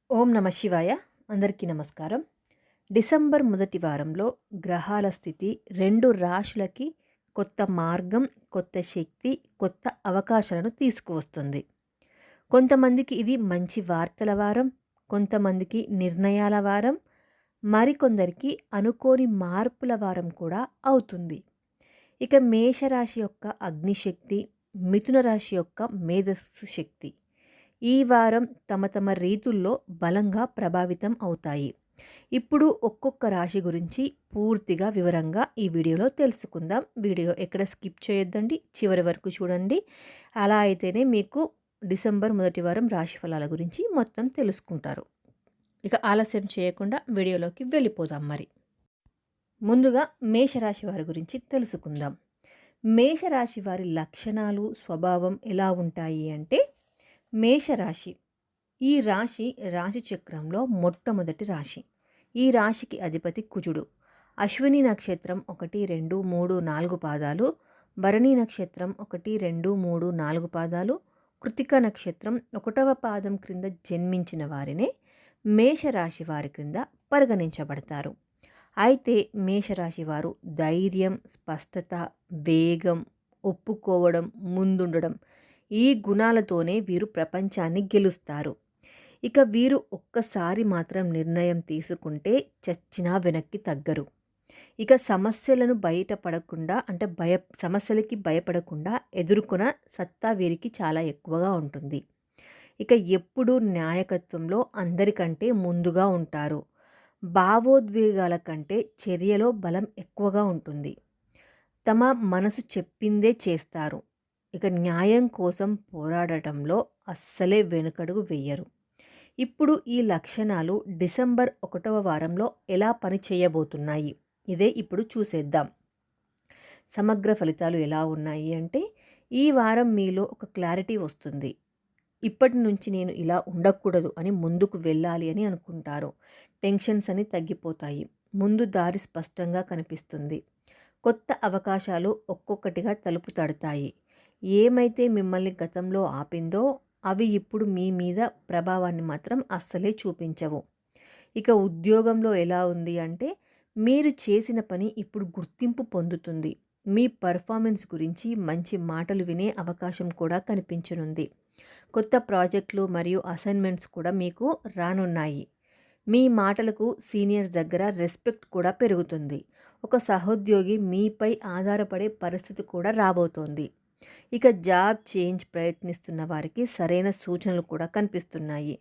ఓం నమ శివాయ. అందరికీ నమస్కారం. డిసెంబర్ మొదటి వారంలో గ్రహాల స్థితి 2 రాశులకి కొత్త మార్గం, కొత్త శక్తి, కొత్త అవకాశాలను తీసుకువస్తుంది. కొంతమందికి ఇది మంచి వార్తల వారం, కొంతమందికి నిర్ణయాల వారం, మరికొందరికి అనుకోని మార్పుల వారం కూడా అవుతుంది. ఇక మేషరాశి యొక్క అగ్నిశక్తి, మిథున రాశి యొక్క మేధస్సు శక్తి ఈ వారం తమ తమ రీతుల్లో బలంగా ప్రభావితం అవుతాయి. ఇప్పుడు ఒక్కొక్క రాశి గురించి పూర్తిగా వివరంగా ఈ వీడియోలో తెలుసుకుందాం. వీడియో ఎక్కడ స్కిప్ చేయొద్దండి, చివరి వరకు చూడండి. అలా అయితేనే మీకు డిసెంబర్ మొదటి వారం రాశి ఫలాల గురించి మొత్తం తెలుసుకుంటారు. ఇక ఆలస్యం చేయకుండా వీడియోలోకి వెళ్ళిపోదాం. ముందుగా మేషరాశి వారి గురించి తెలుసుకుందాం. మేషరాశి వారి లక్షణాలు, స్వభావం ఎలా ఉంటాయి అంటే, మేషరాశి ఈ రాశి చక్రంలో మొట్టమొదటి రాశి. ఈ రాశికి అధిపతి కుజుడు. అశ్విని నక్షత్రం 1, 2, 3, 4 పాదాలు, భరణి నక్షత్రం 1, 2, 3, 4 పాదాలు, కృతిక నక్షత్రం 1వ పాదం క్రింద జన్మించిన వారినే మేషరాశి వారి క్రింద పరిగణించబడతారు. అయితే మేషరాశి వారు ధైర్యం, స్పష్టత, వేగం, ఒప్పుకోవడం, ముందుండడం ఈ గుణాలతోనే వీరు ప్రపంచాన్ని గెలుస్తారు. ఇక వీరు ఒక్కసారి మాత్రం నిర్ణయం తీసుకుంటే చచ్చినా వెనక్కి తగ్గరు. ఇక సమస్యలను సమస్యలకి భయపడకుండా ఎదుర్కొన్న సత్తా వీరికి చాలా ఎక్కువగా ఉంటుంది. ఇక ఎప్పుడూ నాయకత్వంలో అందరికంటే ముందుగా ఉంటారు. భావోద్వేగాల కంటే చర్యలో బలం ఎక్కువగా ఉంటుంది. తమ మనసు చెప్పిందే చేస్తారు. ఇక న్యాయం కోసం పోరాడటంలో అస్సలే వెనుకడుగు వేయరు. ఇప్పుడు ఈ లక్షణాలు డిసెంబర్ 1వ వారంలో ఎలా పనిచేయబోతున్నాయి ఇదే ఇప్పుడు చూసేద్దాం. సమగ్ర ఫలితాలు ఎలా ఉన్నాయి అంటే, ఈ వారం మీలో ఒక క్లారిటీ వస్తుంది. ఇప్పటి నుంచి నేను ఇలా ఉండకూడదు అని ముందుకు వెళ్ళాలి అని అనుకుంటారు. టెన్షన్స్ అని తగ్గిపోతాయి. ముందు దారి స్పష్టంగా కనిపిస్తుంది. కొత్త అవకాశాలు ఒక్కొక్కటిగా తలుపు తడతాయి. ఏమైతే మిమ్మల్ని గతంలో ఆపిందో అవి ఇప్పుడు మీ మీద ప్రభావాన్ని మాత్రం అస్సలే చూపించవు. ఇక ఉద్యోగంలో ఎలా ఉంది అంటే, మీరు చేసిన పని ఇప్పుడు గుర్తింపు పొందుతుంది. మీ పర్ఫార్మెన్స్ గురించి మంచి మాటలు వినే అవకాశం కూడా కనిపించనుంది. కొత్త ప్రాజెక్టులు మరియు అసైన్మెంట్స్ కూడా మీకు రానున్నాయి. మీ మాటలకు సీనియర్స్ దగ్గర రెస్పెక్ట్ కూడా పెరుగుతుంది. ఒక సహోద్యోగి మీపై ఆధారపడే పరిస్థితి కూడా రాబోతోంది. ఇక జాబ్ చేంజ్ ప్రయత్నిస్తున్న వారికి సరైన సూచనలు కూడా కనిపిస్తున్నాయి.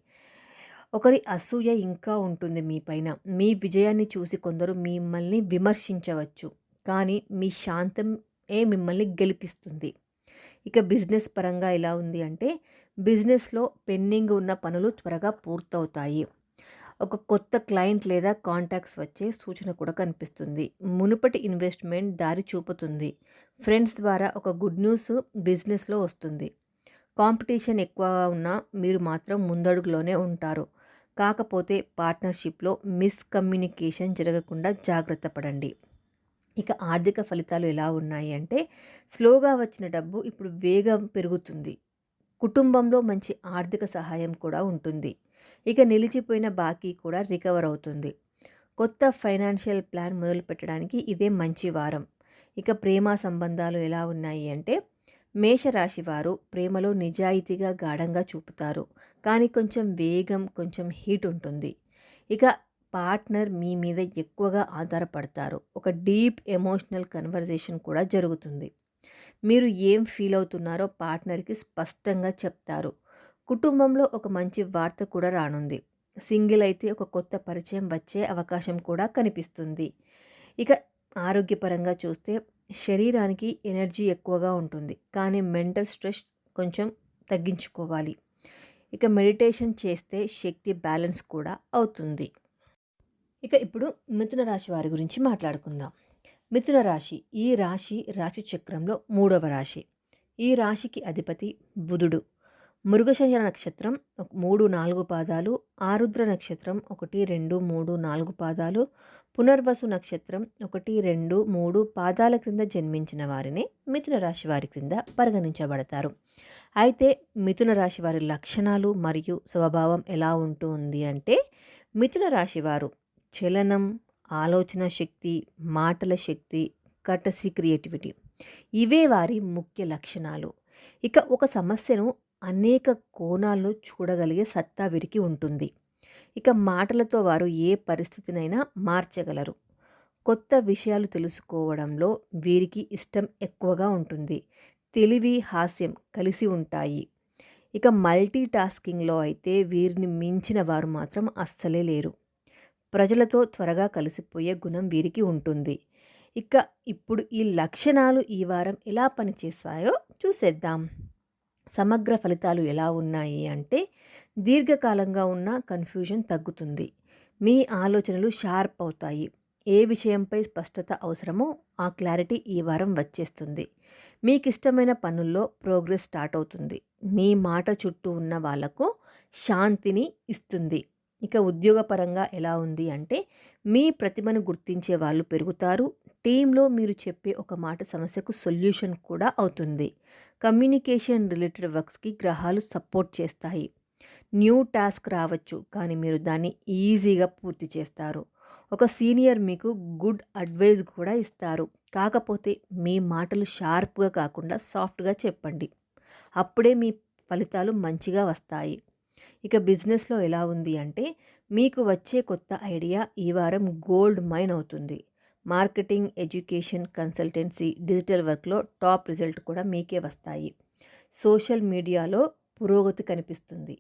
ఒకరి అసూయ ఇంకా ఉంటుంది మీ పైన. మీ విజయాన్ని చూసి కొందరు మిమ్మల్ని విమర్శించవచ్చు, కానీ మీ శాంతమే మిమ్మల్ని గెలిపిస్తుంది. ఇక బిజినెస్ పరంగా ఎలా ఉంది అంటే, బిజినెస్లో పెండింగ్ ఉన్న పనులు త్వరగా పూర్తవుతాయి. ఒక కొత్త క్లయింట్ లేదా కాంటాక్ట్స్ వచ్చే సూచన కూడా కనిపిస్తుంది. మునుపటి ఇన్వెస్ట్మెంట్ దారి చూపుతుంది. ఫ్రెండ్స్ ద్వారా ఒక గుడ్ న్యూస్ బిజినెస్లో వస్తుంది. కాంపిటీషన్ ఎక్కువగా ఉన్నా మీరు మాత్రం ముందడుగులోనే ఉంటారు. కాకపోతే పార్ట్నర్షిప్లో మిస్కమ్యూనికేషన్ జరగకుండా జాగ్రత్త పడండి. ఇక ఆర్థిక ఫలితాలు ఎలా ఉన్నాయి అంటే, స్లోగా వచ్చిన డబ్బు ఇప్పుడు వేగం పెరుగుతుంది. కుటుంబంలో మంచి ఆర్థిక సహాయం కూడా ఉంటుంది. ఇక నిలిచిపోయిన బాకీ కూడా రికవర్ అవుతుంది. కొత్త ఫైనాన్షియల్ ప్లాన్ మొదలు పెట్టడానికి ఇదే మంచి వారం. ఇక ప్రేమ సంబంధాలు ఎలా ఉన్నాయి అంటే, మేషరాశి వారు ప్రేమలో నిజాయితీగా గాఢంగా చూపుతారు, కానీ కొంచెం వేగం, కొంచెం హీట్ ఉంటుంది. ఇక పార్ట్నర్ మీ మీద ఎక్కువగా ఆధారపడతారు. ఒక డీప్ ఎమోషనల్ కన్వర్జేషన్ కూడా జరుగుతుంది. మీరు ఏం ఫీల్ అవుతున్నారో పార్ట్నర్కి స్పష్టంగా చెప్తారు. కుటుంబంలో ఒక మంచి వార్త కూడా రానుంది. సింగిల్ అయితే ఒక కొత్త పరిచయం వచ్చే అవకాశం కూడా కనిపిస్తుంది. ఇక ఆరోగ్యపరంగా చూస్తే శరీరానికి ఎనర్జీ ఎక్కువగా ఉంటుంది, కానీ మెంటల్ స్ట్రెస్ కొంచెం తగ్గించుకోవాలి. ఇక మెడిటేషన్ చేస్తే శక్తి బ్యాలెన్స్ కూడా అవుతుంది. ఇక ఇప్పుడు మిథున రాశి వారి గురించి మాట్లాడుకుందాం. మిథున రాశి ఈ రాశి చక్రంలో 3వ రాశి. ఈ రాశికి అధిపతి బుధుడు. మృగశిర నక్షత్రం 3, 4 పాదాలు, ఆరుద్ర నక్షత్రం 1, 2, 3, 4 పాదాలు, పునర్వసు నక్షత్రం 1, 2, 3 పాదాల క్రింద జన్మించిన వారిని మిథున రాశి వారి క్రింద పరిగణించబడతారు. అయితే మిథున రాశి వారి లక్షణాలు మరియు స్వభావం ఎలా ఉంటుంది అంటే, మిథున రాశి వారు చలనం, ఆలోచన శక్తి, మాటల శక్తి, కటసి క్రియేటివిటీ ఇవే వారి ముఖ్య లక్షణాలు. ఇక ఒక సమస్యను అనేక కోణాల్లో చూడగలిగే సత్తా వీరికి ఉంటుంది. ఇక మాటలతో వారు ఏ పరిస్థితినైనా మార్చగలరు. కొత్త విషయాలు తెలుసుకోవడంలో వీరికి ఇష్టం ఎక్కువగా ఉంటుంది. తెలివి, హాస్యం కలిసి ఉంటాయి. ఇక మల్టీ టాస్కింగ్లో అయితే వీరిని మించిన వారు మాత్రం అస్సలే లేరు. ప్రజలతో త్వరగా కలిసిపోయే గుణం వీరికి ఉంటుంది. ఇక ఇప్పుడు ఈ లక్షణాలు ఈ వారం ఎలా పనిచేస్తాయో చూసేద్దాం. సమగ్ర ఫలితాలు ఎలా ఉన్నాయి అంటే, దీర్ఘకాలంగా ఉన్న కన్ఫ్యూజన్ తగ్గుతుంది. మీ ఆలోచనలు షార్ప్ అవుతాయి. ఏ విషయంపై స్పష్టత అవసరమో ఆ క్లారిటీ ఈ వారం వచ్చేస్తుంది. మీకు ఇష్టమైన పనుల్లో ప్రోగ్రెస్ స్టార్ట్ అవుతుంది. మీ మాట చుట్టూ ఉన్న వాళ్లకు శాంతిని ఇస్తుంది. ఇక ఉద్యోగపరంగా ఎలా ఉంది అంటే, మీ ప్రతిభను గుర్తించే వాళ్ళు పెరుగుతారు. టీంలో మీరు చెప్పే ఒక మాట సమస్యకు సొల్యూషన్ కూడా అవుతుంది. కమ్యూనికేషన్ రిలేటెడ్ వర్క్స్కి గ్రహాలు సపోర్ట్ చేస్తాయి. న్యూ టాస్క్ రావచ్చు, కానీ మీరు దాన్ని ఈజీగా పూర్తి చేస్తారు. ఒక సీనియర్ మీకు గుడ్ అడ్వైజ్ కూడా ఇస్తారు. కాకపోతే మీ మాటలు షార్ప్గా కాకుండా సాఫ్ట్గా చెప్పండి. అప్పుడే మీ ఫలితాలు మంచిగా వస్తాయి. ఇక బిజినెస్లో ఎలా ఉంది అంటే, మీకు వచ్చే కొత్త ఐడియా ఈ వారం గోల్డ్ మైన్ అవుతుంది. మార్కెటింగ్, ఎడ్యుకేషన్, కన్సల్టెన్సీ, డిజిటల్ వర్క్లో టాప్ రిజల్ట్ కూడా మీకే వస్తాయి. సోషల్ మీడియాలో పురోగతి కనిపిస్తుంది.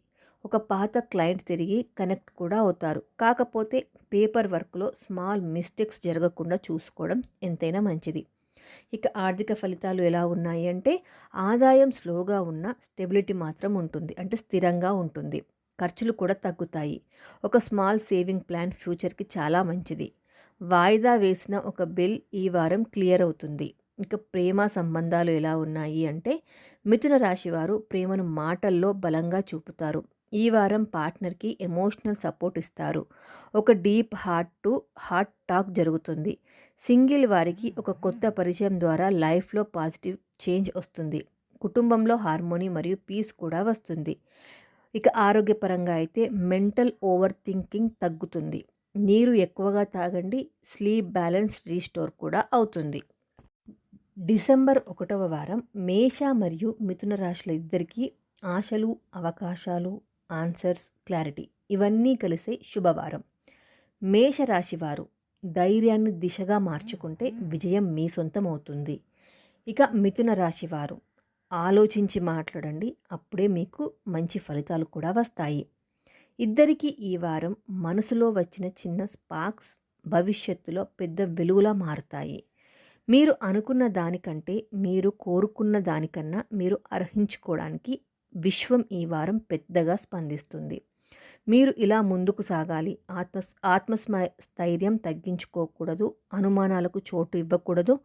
ఒక పాత క్లయింట్ తిరిగి కనెక్ట్ కూడా అవుతారు. కాకపోతే పేపర్ వర్క్లో స్మాల్ మిస్టేక్స్ జరగకుండా చూసుకోవడం ఎంతైనా మంచిది. ఇక ఆర్థిక ఫలితాలు ఎలా ఉన్నాయి అంటే, ఆదాయం స్లోగా ఉన్న స్టెబిలిటీ మాత్రం ఉంటుంది. అంటే స్థిరంగా ఉంటుంది. ఖర్చులు కూడా తగ్గుతాయి. ఒక స్మాల్ సేవింగ్ ప్లాన్ ఫ్యూచర్కి చాలా మంచిది. వాయిదా వేసిన ఒక బిల్ ఈ వారం క్లియర్ అవుతుంది. ఇక ప్రేమ సంబంధాలు ఎలా ఉన్నాయి అంటే, మిథున రాశి వారు ప్రేమను మాటల్లో బలంగా చూపుతారు. ఈ వారం పార్ట్నర్కి ఎమోషనల్ సపోర్ట్ ఇస్తారు. ఒక deep heart to heart talk జరుగుతుంది. సింగిల్ వారికి ఒక కొత్త పరిచయం ద్వారా లైఫ్లో పాజిటివ్ చేంజ్ వస్తుంది. కుటుంబంలో హార్మోనీ మరియు పీస్ కూడా వస్తుంది. ఇక ఆరోగ్యపరంగా అయితే మెంటల్ ఓవర్ థింకింగ్ తగ్గుతుంది. నీరు ఎక్కువగా తాగండి. స్లీప్ బ్యాలెన్స్ రీస్టోర్ కూడా అవుతుంది. డిసెంబర్ 1వ వారం మేష మరియు మిథున రాశుల ఇద్దరికీ ఆశలు, అవకాశాలు, ఆన్సర్స్, క్లారిటీ ఇవన్నీ కలిసే శుభవారం. మేషరాశి వారు ధైర్యాన్ని దిశగా మార్చుకుంటే విజయం మీ సొంతం అవుతుంది. ఇక మిథున రాశి వారు ఆలోచించి మాట్లాడండి. అప్పుడే మీకు మంచి ఫలితాలు కూడా వస్తాయి. ఇద్దరికీ ఈ వారం మనసులో వచ్చిన చిన్న స్పార్క్స్ భవిష్యత్తులో పెద్ద వెలుగులా మారుతాయి. మీరు అనుకున్న దానికంటే, మీరు కోరుకున్న దానికన్నా మీరు అర్హించుకోవడానికి విశ్వం ఈ వారం పెద్దగా స్పందిస్తుంది. మీరు ఇలా ముందుకు సాగాలి. ఆత్మస్థైర్యం తగ్గించుకోకూడదు. అనుమానాలకు చోటు ఇవ్వకూడదు.